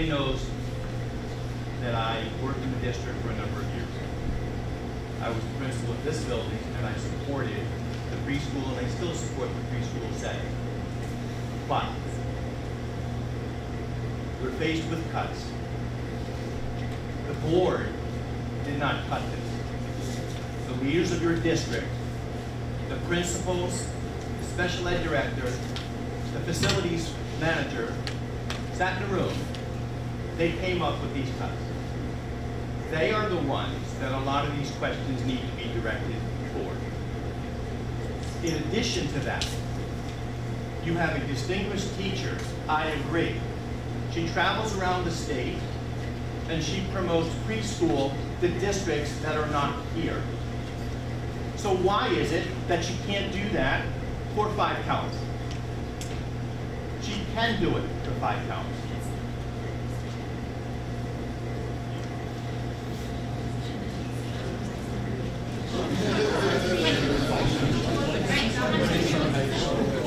Everybody knows that I worked in the district for a number of years. I was the principal of this building, and I supported the preschool, and I still support the preschool setting. But we're faced with cuts. The board did not cut this. The leaders of your district, the principals, the special ed director, the facilities manager, sat in a room. They came up with these cuts. They are the ones that a lot of these questions need to be directed toward. In addition to that, you have a distinguished teacher, I agree. She travels around the state and she promotes preschool to districts that are not here. So why is it that she can't do that for 5 counts? She can do it for 5 counts.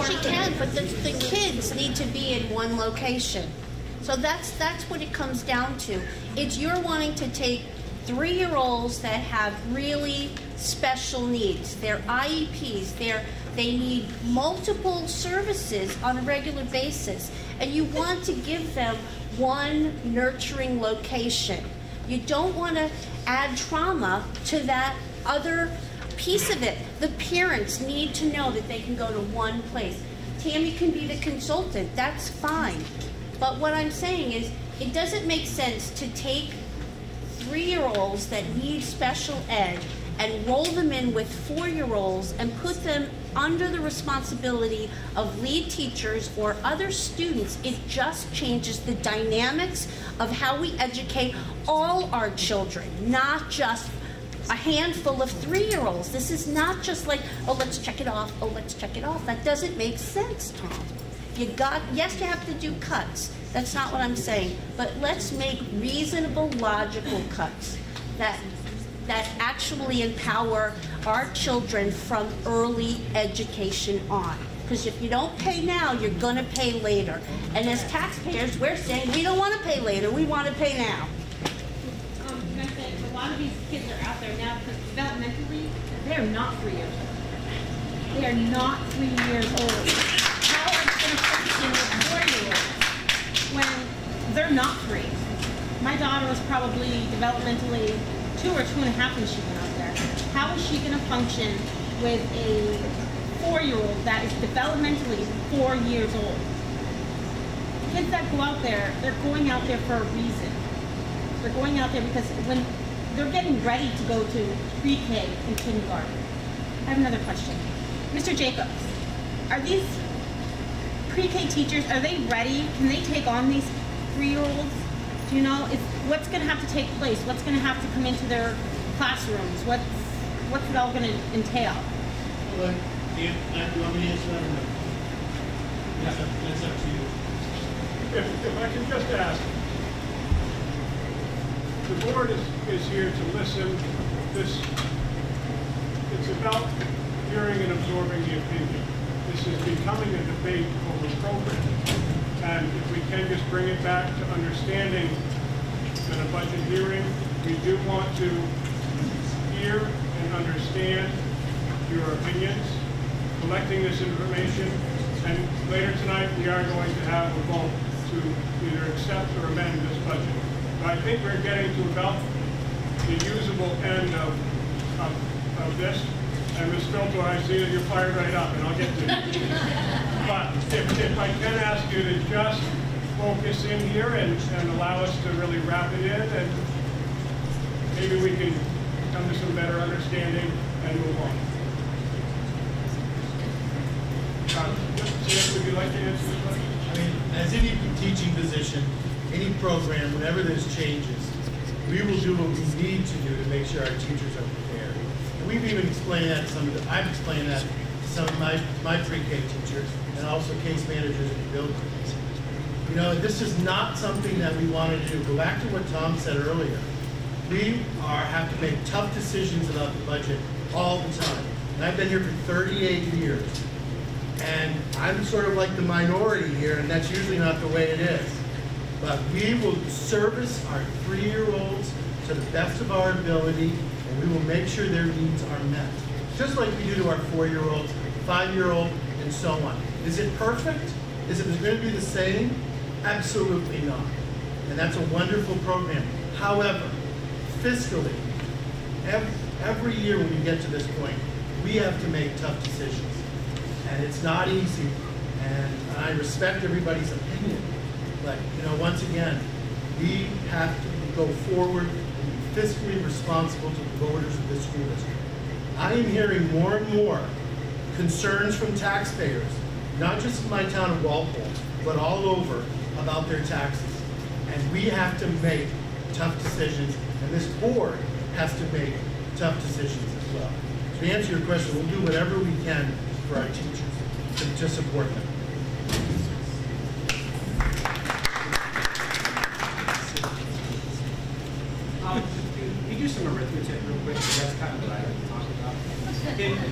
She can, but the kids need to be in one location. So that's what it comes down to. It's you're wanting to take 3-year-olds that have really special needs. They're IEPs. They need multiple services on a regular basis. And you want to give them one nurturing location. You don't want to add trauma to that other piece of it. The parents need to know that they can go to one place. Tammy can be the consultant. That's fine. But what I'm saying is, it doesn't make sense to take 3-year-olds that need special ed and roll them in with 4-year-olds and put them under the responsibility of lead teachers or other students. It just changes the dynamics of how we educate all our children, not just a handful of 3-year-olds. This is not just like, oh, let's check it off, oh, let's check it off. That doesn't make sense, Tom. Yes, you have to do cuts. That's not what I'm saying. But let's make reasonable, logical cuts that actually empower our children from early education on. Because if you don't pay now, you're going to pay later. And as taxpayers, we're saying we don't want to pay later. We want to pay now. Can I say, a lot of these kids are out there now because developmentally, they're not 3 years old. They are not 3 years old. How are they going to function with 4-year-olds when they're not 3? My daughter was probably developmentally 2 or 2.5 when she went out there. How is she going to function with a 4-year-old that is developmentally 4 years old? Kids that go out there, they're going out there for a reason. They're going out there because when they're getting ready to go to pre-K and kindergarten. I have another question. Mr. Jacobs, are these pre-K teachers, are they ready? Can they take on these 3-year-olds? Do you know, what's going to have to take place? What's going to have to come into their classrooms? What's it all going to entail? Well, do you want me to answer that or no? That's up to you. If I can just ask, the board is here to listen. It's about hearing and absorbing the opinion. This is becoming a debate over programming. And if we can just bring it back to understanding in a budget hearing, we do want to hear and understand your opinions, collecting this information, and later tonight we are going to have a vote to either accept or amend this budget. But I think we're getting to about the usable end of this. And Ms. Filter, I see that you're fired right up, and I'll get to it. But if I can ask you to just focus in here and allow us to really wrap it in, and maybe we can come to some better understanding and move on. Sam, would you like to answer this question? I mean, as any teaching position, any program, whenever there's changes, we will do what we need to do to make sure our teachers are prepared. And we've even explained that to I've explained that to some of my pre-K teachers and also case managers in the building. You know, this is not something that we want to do. Go back to what Tom said earlier. We have to make tough decisions about the budget all the time. And I've been here for 38 years. And I'm sort of like the minority here, and that's usually not the way it is. But we will service our 3-year-olds to the best of our ability, and we will make sure their needs are met. Just like we do to our 4-year-olds, 5-year-old, and so on. Is it perfect? Is it going to be the same? Absolutely not. And that's a wonderful program. However, fiscally, every year when we get to this point, we have to make tough decisions. And it's not easy, and I respect everybody's opinion. But, once again, we have to go forward and be fiscally responsible to the voters of this school district. I am hearing more and more concerns from taxpayers, not just in my town of Walpole, but all over about their taxes. And we have to make tough decisions, and this board has to make tough decisions as well. To answer your question, we'll do whatever we can for our teachers to support them. We do some arithmetic real quick, because that's kind of what I like to talk about.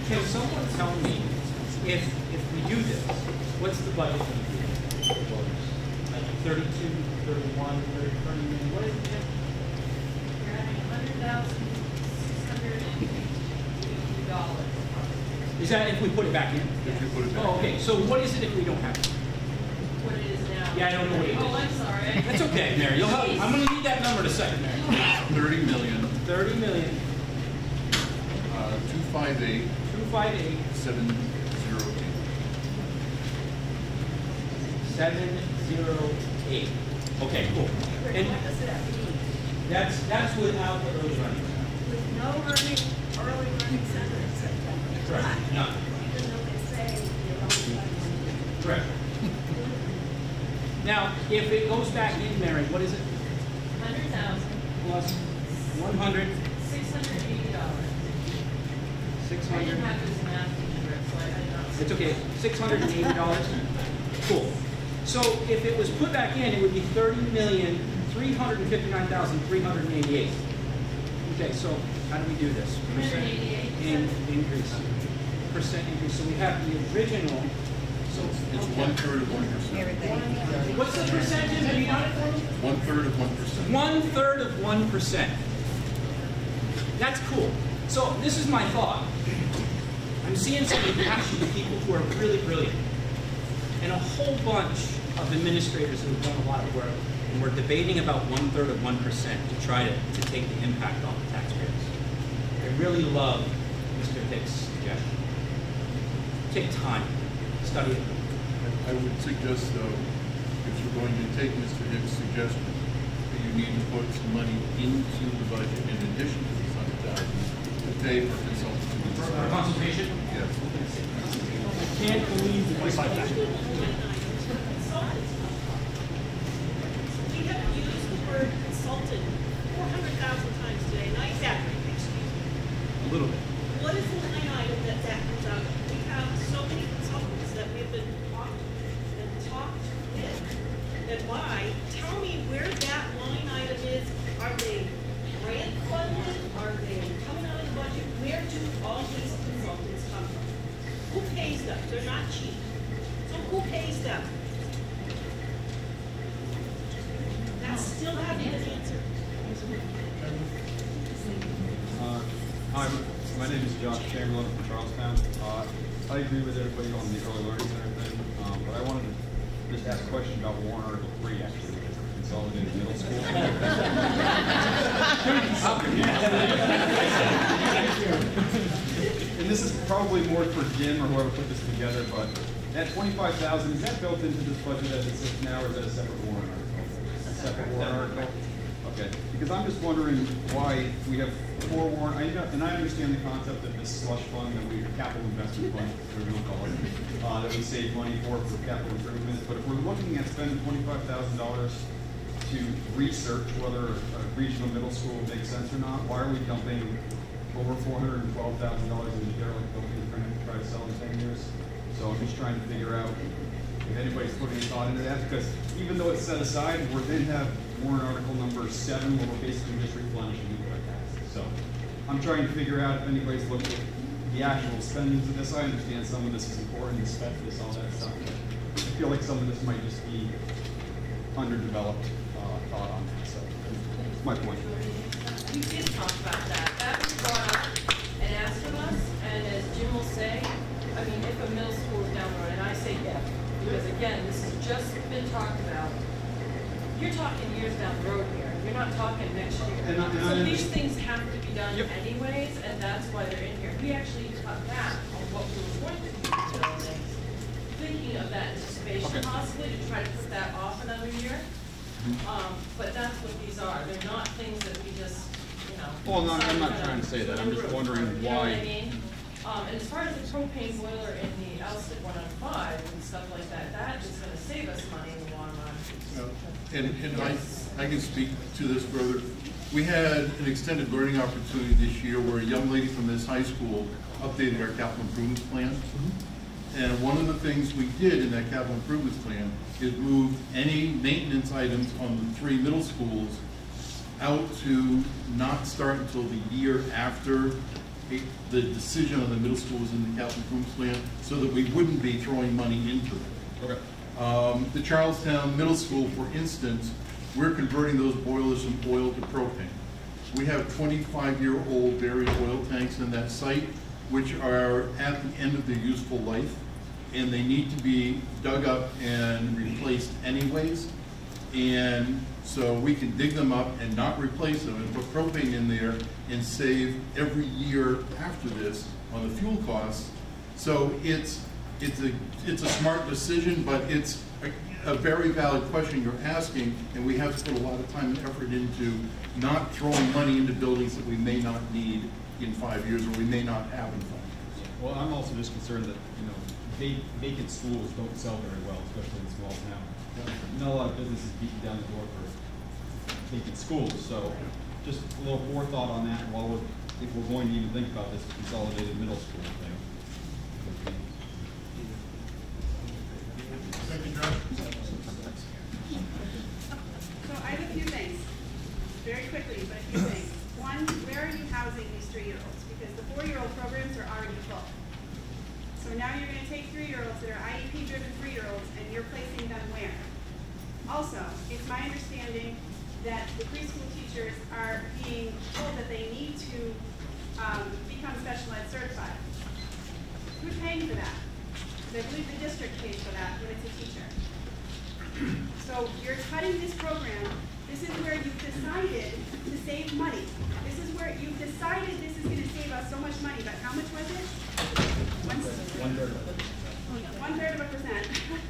Can someone tell me, if we do this, what's the budget going to be for voters? Like 32, 31, 30 million, what is it? You're having $100,680. Is that if we put it back in? If you put it back Oh, okay, so what is it if we don't have it? What it is now. Yeah, I don't know what it is. Oh, I'm sorry. That's okay, Mary. You'll help. I'm going to need that number in a second, Mary. 30 million, 30 million, 258, 258, 708. 708. Okay, cool. And What does that mean? that's without the early running. With no early learning center in September. Correct. None. Even though they say you're only running. Correct. Now, if it goes back in, Mary, what is it? 100,000. Plus 100, $680. 600. I didn't have this math teacher, so I did not. It's okay. $680. Cool. So if it was put back in, it would be 30,359,388. Okay, so how do we do this? Percent 188. increase. Percent increase. So we have the original. So It's 1/3 of 1%. what's the percentage? Have you done it for me? 1/3 of 1%. 1/3 of 1%. That's cool. So this is my thought. I'm seeing some passionate people who are really brilliant, and a whole bunch of administrators who have done a lot of work, and we're debating about 1/3 of 1% to try to take the impact on the taxpayers. I really love Mr. Hicks' suggestion. Take time, study it. I would suggest, though, if you're going to take Mr. Hicks' suggestion, that you need to put some money into the budget in addition to the 100,000 to pay for consultants. For consultation? Yes. I can't believe the voice like that. We have used the word consultant 400,000 times today, and I exaggerate, excuse me. A little bit. What is the line item that comes out of? We have so many consultants that we've been talked with. And why? Tell me where that line item is. Are they grant funded? Are they coming out of the budget? Where do all these consultants come from? Who pays them? They're not cheap. So who pays them? That still hasn't been answered. Hi, my name is Josh Chamberlain from Charlestown. I agree with everybody on the early learning center thing, but I wanted to just ask a question about Warrant Article 3, actually, which is the consolidated middle school. And this is probably more for Jim or whoever put this together, but that $25,000, is that built into this budget as it sits now, or is that a separate warrant article? A separate warrant article? Okay, because I'm just wondering why we have 4 warrant, and I understand the concept of this slush fund that we, capital investment fund, whatever you call it, that we save money for capital improvements, but if we're looking at spending $25,000 to research whether a regional middle school makes sense or not, why are we dumping over $412,000 into derelict buildings trying to try to sell in 10 years? So I'm just trying to figure out if anybody's putting any thought into that, because even though it's set aside, we then have warrant article number 7, where we're basically just replenishing nuclear taxes. So I'm trying to figure out if anybody's looked at the actual spendings of this. I understand some of this is important, the spec this, all that stuff. But I feel like some of this might just be underdeveloped thought on that. So that's my point. We did talk about that. That was brought up and asked of us, and as Jim will say, I mean, if a middle school is down the road, and I say if, because again, this has just been talked about. You're talking years down the road here. You're not talking next year. So these things have to be done anyways, and that's why they're in here. We actually cut back on what we were going to do with the buildings, thinking of that anticipation possibly to try to put that off another year. But that's what these are. They're not things that we just, you know. Well, no, I'm not trying to say that. I'm just wondering you know what I why. mean? And as far as the propane boiler in the Alsted 105 and stuff like that, that is going to save us money in the long run. And I can speak to this further. We had an extended learning opportunity this year where a young lady from this high school updated our capital improvements plan. And one of the things we did in that capital improvements plan is move any maintenance items on the 3 middle schools out to not start until the year after the decision on the middle school was in the capital improvements plan, so that we wouldn't be throwing money into it. Okay. The Charlestown Middle School, for instance, we're converting those boilers from oil to propane. We have 25-year-old buried oil tanks in that site, which are at the end of their useful life, and they need to be dug up and replaced anyways. And so we can dig them up and not replace them and put propane in there and save every year after this on the fuel costs. So it's a smart decision, but it's a very valid question you're asking, and we have to put a lot of time and effort into not throwing money into buildings that we may not need in 5 years or we may not have in 5 years. Well, I'm also just concerned that, you know, vacant schools don't sell very well, especially in small towns. Not a lot of businesses beating down the door for vacant schools, so just a little forethought on that while if we're going to even think about this consolidated middle school thing. So I have a few things, very quickly, but a few things. One, where are you housing these 3-year-olds? Because the 4-year-old programs are already full. So now you're going to take 3-year-olds that are IEP-driven 3-year-olds, and you're placing them where? Also, it's my understanding that the preschool teachers are being told that they need to become special ed certified. Who's paying for that? Because I believe the district pays for that when it's a teacher. So you're cutting this program. This is where you've decided to save money. This is where you've decided this is going to save us so much money. But how much was it? 1/3%.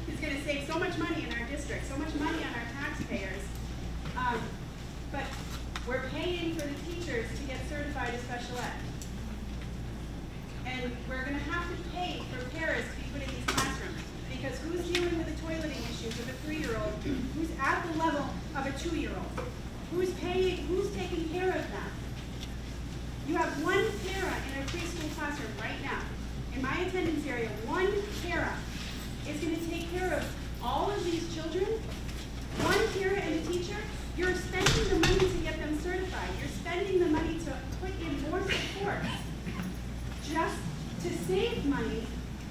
It's going to save so much money in our district, so much money on our taxpayers. But we're paying for the teachers to get certified as special ed. And we're going to have to pay for paras to be put in these classrooms. Because who's dealing with the toileting issues of a 3-year-old who's at the level of a 2-year-old? Who's taking care of that? You have one para in a preschool classroom right now. In my attendance area, one para is going to take care of all of these children. One para and a teacher. You're spending the money to get them certified. You're spending the money to put in more support just to save money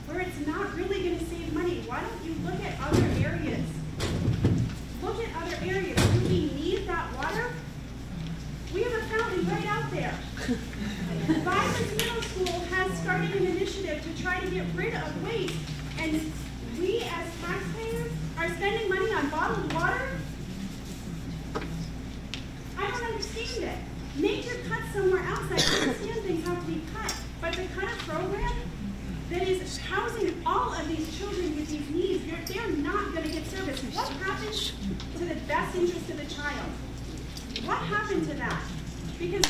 where it's not really going to save money. Why don't you look at other areas? Look at other areas. Do we need that water? We have a fountain right out there. Violence Middle School has started an initiative to try to get rid of waste. And we as taxpayers are spending money on bottled water? I don't understand it. Nature cuts somewhere else. I understand things have to be cut. But to cut a program that is housing all of these children with these needs, they're not going to get service. What happened to the best interest of the child? What happened to that? Because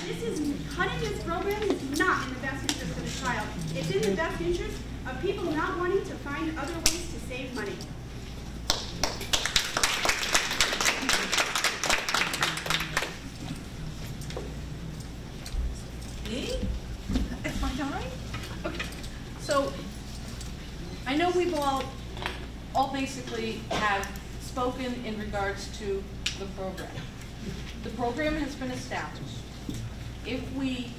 cutting this program is not in the best interest of the child. It's in the best interest of people not wanting to find other ways to save money. Me? It's my time? Okay. So, I know we've all basically have spoken in regards to the program. The program has been established. If we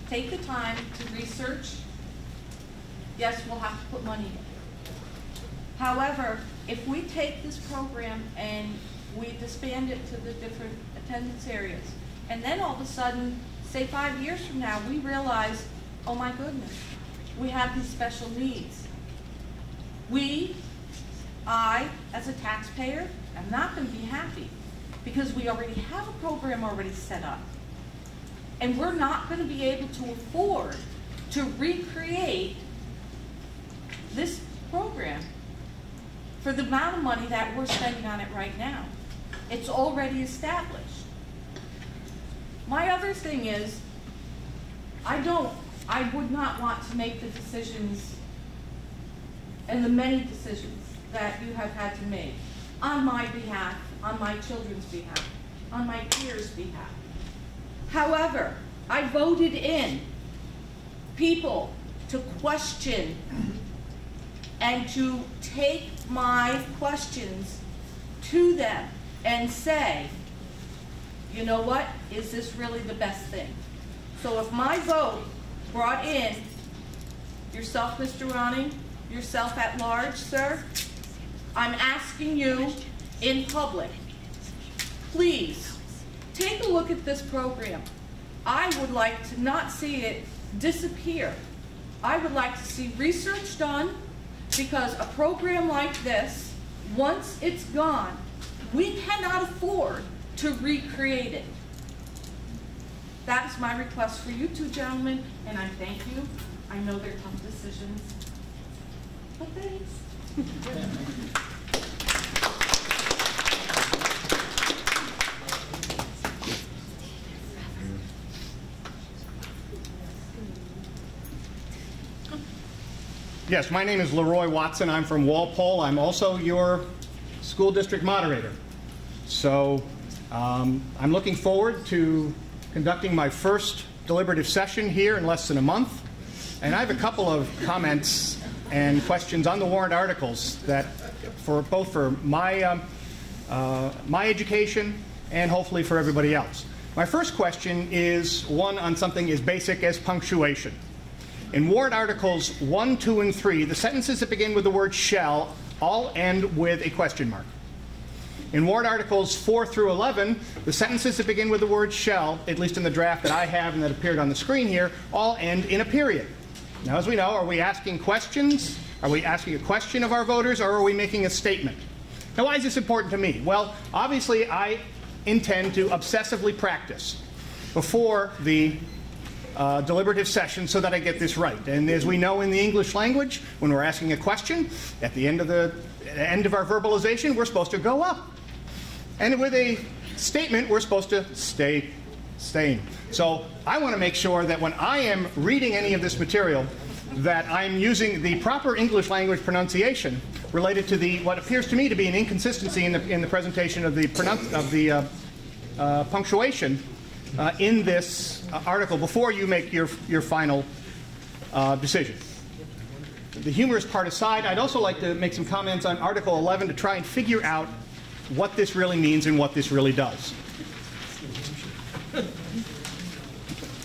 take the time to research, yes, we'll have to put money in. However, if we take this program and we disband it to the different attendance areas, and then all of a sudden, say 5 years from now, we realize, oh my goodness, we have these special needs. I, as a taxpayer, am not going to be happy because we already have a program already set up. And we're not going to be able to afford to recreate this program for the amount of money that we're spending on it right now. It's already established. My other thing is, I would not want to make the decisions and the many decisions that you have had to make on my behalf, on my children's behalf, on my peers' behalf. However, I voted in people to question and to take my questions to them and say, you know what, is this really the best thing? So if my vote brought in yourself, Mr. Ronning, yourself at large, sir, I'm asking you in public, please take a look at this program. I would like to not see it disappear. I would like to see research done, because a program like this, once it's gone, we cannot afford to recreate it. That is my request for you two gentlemen, and I thank you. I know they're tough decisions, but thanks. Yes, my name is Leroy Watson. I'm from Walpole. I'm also your school district moderator. So I'm looking forward to conducting my first deliberative session here in less than a month. And I have a couple of comments and questions on the warrant articles that both for my education and hopefully for everybody else. My first question is one on something as basic as punctuation. In warrant articles 1, 2, and 3, the sentences that begin with the word shall all end with a question mark. In warrant articles 4 through 11, the sentences that begin with the word shall, at least in the draft that I have and that appeared on the screen here, all end in a period. Now, as we know, are we asking questions? Are we asking a question of our voters, or are we making a statement? Now, why is this important to me? Well, obviously, I intend to obsessively practice before the deliberative session so that I get this right. And as we know in the English language, when we're asking a question, at the end of our verbalization, we're supposed to go up. And with a statement, we're supposed to stay staying. So I want to make sure that when I am reading any of this material, that I'm using the proper English language pronunciation related to what appears to me to be an inconsistency in the presentation of the punctuation in this article before you make your final decision. The humorous part aside, I'd also like to make some comments on Article 11 to try and figure out what this really means and what this really does.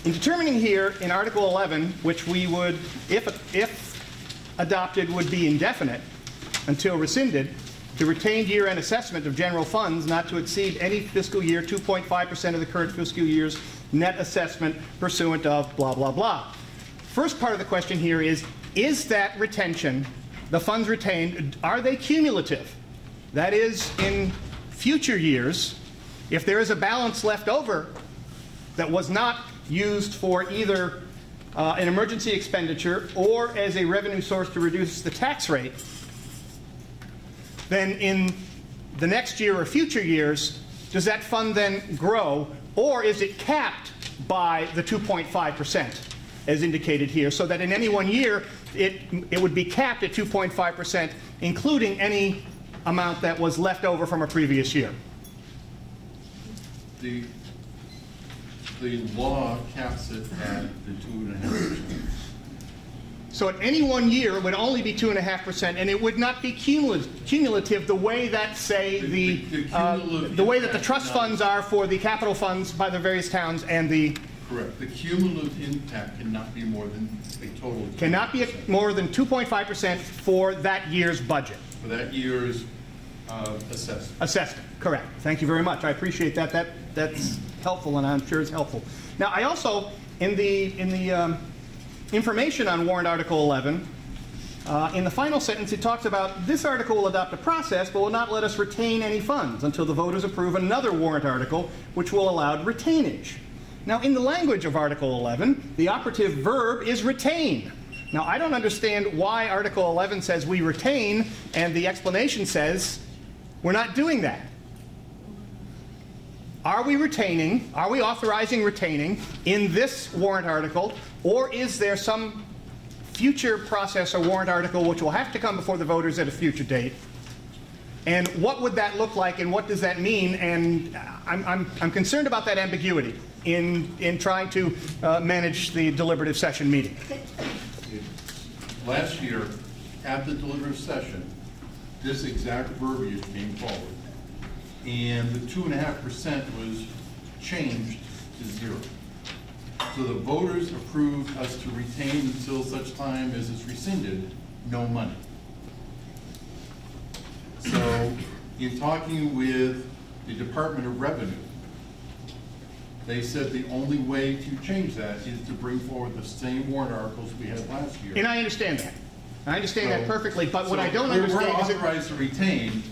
In determining here in Article 11, which we would, if adopted, would be indefinite until rescinded, the retained year-end assessment of general funds not to exceed any fiscal year 2.5% of the current fiscal year's net assessment pursuant of blah, blah, blah. First part of the question here is that retention, the funds retained, are they cumulative? That is, in future years, if there is a balance left over that was not used for either an emergency expenditure or as a revenue source to reduce the tax rate, then in the next year or future years, does that fund then grow, or is it capped by the 2.5% as indicated here, so that in any one year it would be capped at 2.5%, including any amount that was left over from a previous year? The law caps it at the 2.5%. So at any one year, it would only be 2.5%, and it would not be cumulative the way that, say, the way that the trust funds are for the capital funds by the various towns and the... Correct. The cumulative impact cannot be more than a total... Cannot be more than 2.5% for that year's budget. For that year's assessment. Assessment, correct. Thank you very much. I appreciate that. That's helpful, and I'm sure it's helpful. Now, I also, in the information on warrant Article 11, in the final sentence, it talks about this article will adopt a process, but will not let us retain any funds until the voters approve another warrant article, which will allow retainage. Now, in the language of Article 11, the operative verb is retain. Now, I don't understand why Article 11 says we retain, and the explanation says we're not doing that. Are we retaining, are we authorizing retaining in this warrant article, or is there some future process or warrant article which will have to come before the voters at a future date? And what would that look like, and what does that mean? And I'm concerned about that ambiguity in trying to manage the deliberative session meeting. Last year, at the deliberative session, this exact verbiage came forward. And the 2.5% was changed to 0. So the voters approved us to retain until such time as it's rescinded, no money. So in talking with the Department of Revenue, they said the only way to change that is to bring forward the same warrant articles we had last year. And I understand that. I understand that perfectly, but what I don't understand is... We're authorized to retain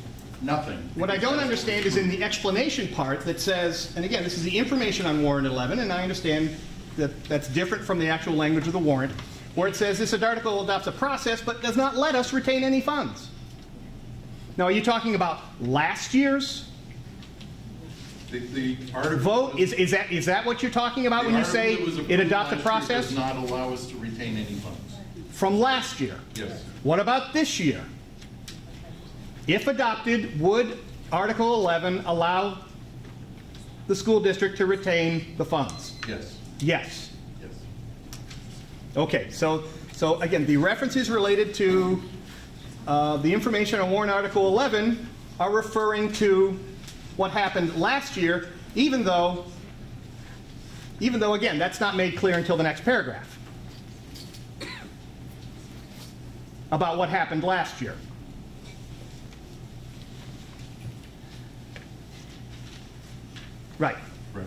nothing. What I don't understand is in the explanation part that says, and again, this is the information on warrant 11, and I understand that that's different from the actual language of the warrant, where it says this article adopts a process but does not let us retain any funds. Now, are you talking about last year's the article vote? Is that what you're talking about when you say it adopts a process? Does not allow us to retain any funds. From last year? Yes. What about this year? If adopted, would Article 11 allow the school district to retain the funds? Yes. Yes. Yes. Okay, so again, the references related to the information on warrant Article 11 are referring to what happened last year, even though again, that's not made clear until the next paragraph about what happened last year. Right. Right.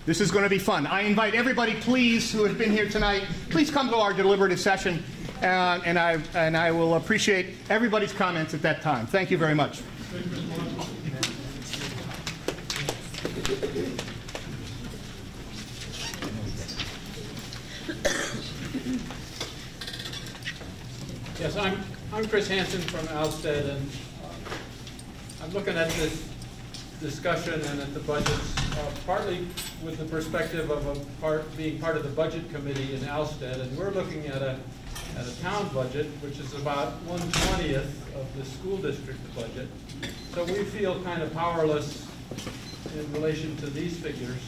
This is going to be fun. I invite everybody, please, who has been here tonight, please come to our deliberative session, and I will appreciate everybody's comments at that time. Thank you very much. Yes, I'm Chris Hansen from Alstead, and I'm looking at this discussion and at the budgets partly with the perspective of being part of the budget committee in Alstead, and we're looking at a town budget which is about 1/20th of the school district budget. So we feel kind of powerless in relation to these figures,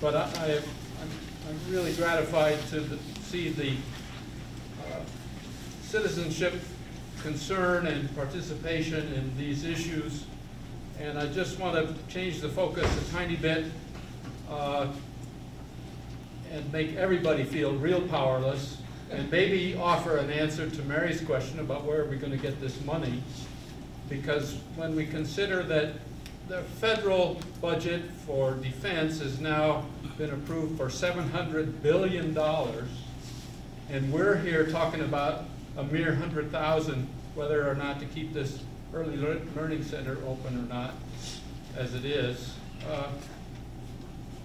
but I'm really gratified to see the citizenship concern and participation in these issues. And I just want to change the focus a tiny bit and make everybody feel real powerless, and maybe offer an answer to Mary's question about where are we going to get this money. Because when we consider that the federal budget for defense has now been approved for $700 billion, and we're here talking about a mere 100,000, whether or not to keep this early learning center open or not, as it is,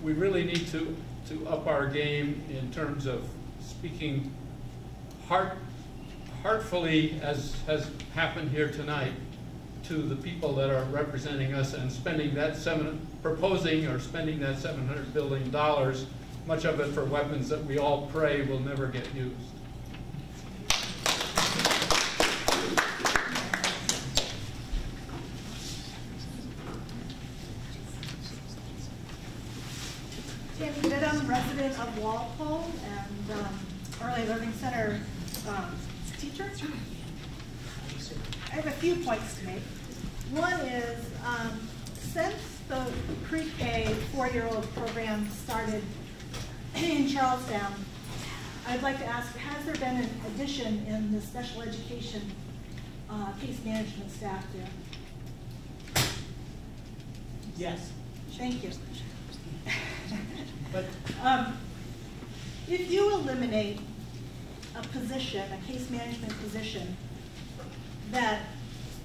we really need to up our game in terms of speaking heartfully, as has happened here tonight, to the people that are representing us and spending that proposing or spending that $700 billion, much of it for weapons that we all pray will never get used. Tammy Dittum, resident of Walpole and Early Learning Center teacher. I have a few points to make. One is, since the pre-K 4-year-old program started in Charlestown, I'd like to ask, has there been an addition in the special education case management staff there? Yes. Thank you. But If you eliminate a position, a case management position, that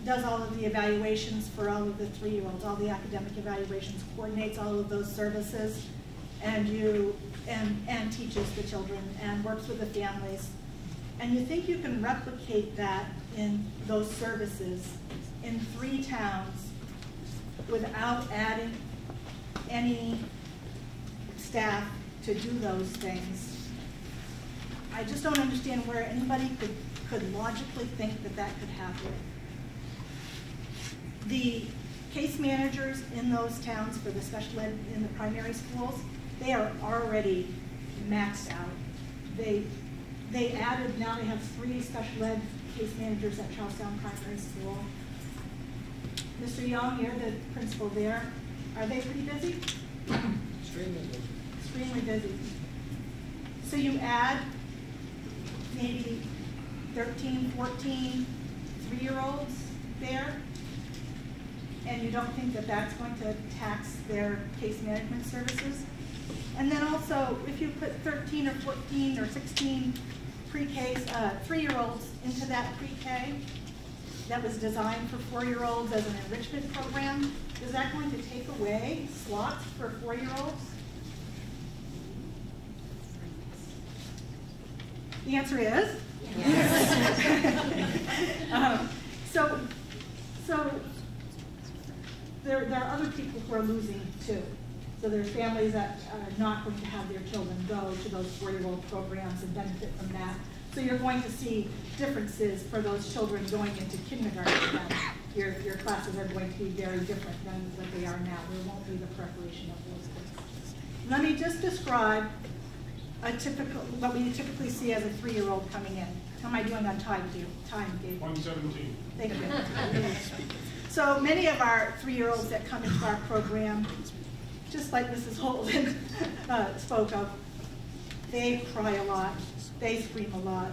does all of the evaluations for all of the 3-year-olds, all the academic evaluations, coordinates all of those services, and teaches the children and works with the families, and you think you can replicate that in those services in 3 towns without adding any staff to do those things, I just don't understand where anybody could logically think that that could happen. The case managers in those towns for the special ed in the primary schools, they are already maxed out. They added, now they have 3 special ed case managers at Charlestown Primary School. Mr. Young, you're the principal there. Are they pretty busy? extremely busy. Extremely busy. So you add maybe 13, 14, 3-year-olds there, and you don't think that that's going to tax their case management services? And then also, if you put 13 or 14 or 16 pre-K, 3-year-olds into that pre-K that was designed for 4-year-olds as an enrichment program, is that going to take away slots for 4-year-olds? The answer is? Yes. So there are other people who are losing too. So there's families that are not going to have their children go to those 4-year-old programs and benefit from that. So you're going to see differences for those children going into kindergarten. Your classes are going to be very different than what they are now. There won't be the preparation of those things. Let me just describe what we typically see as a 3-year-old coming in. How am I doing on time, Gabe? 117. Thank you. So many of our 3-year-olds that come into our program, just like Mrs. Holden spoke of, they cry a lot, they scream a lot.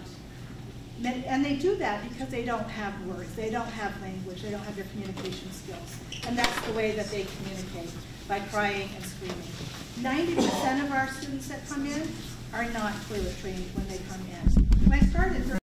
And they do that because they don't have words, they don't have language, they don't have their communication skills. And that's the way that they communicate, by crying and screaming. 90% of our students that come in are not toilet trained when they come in. When I started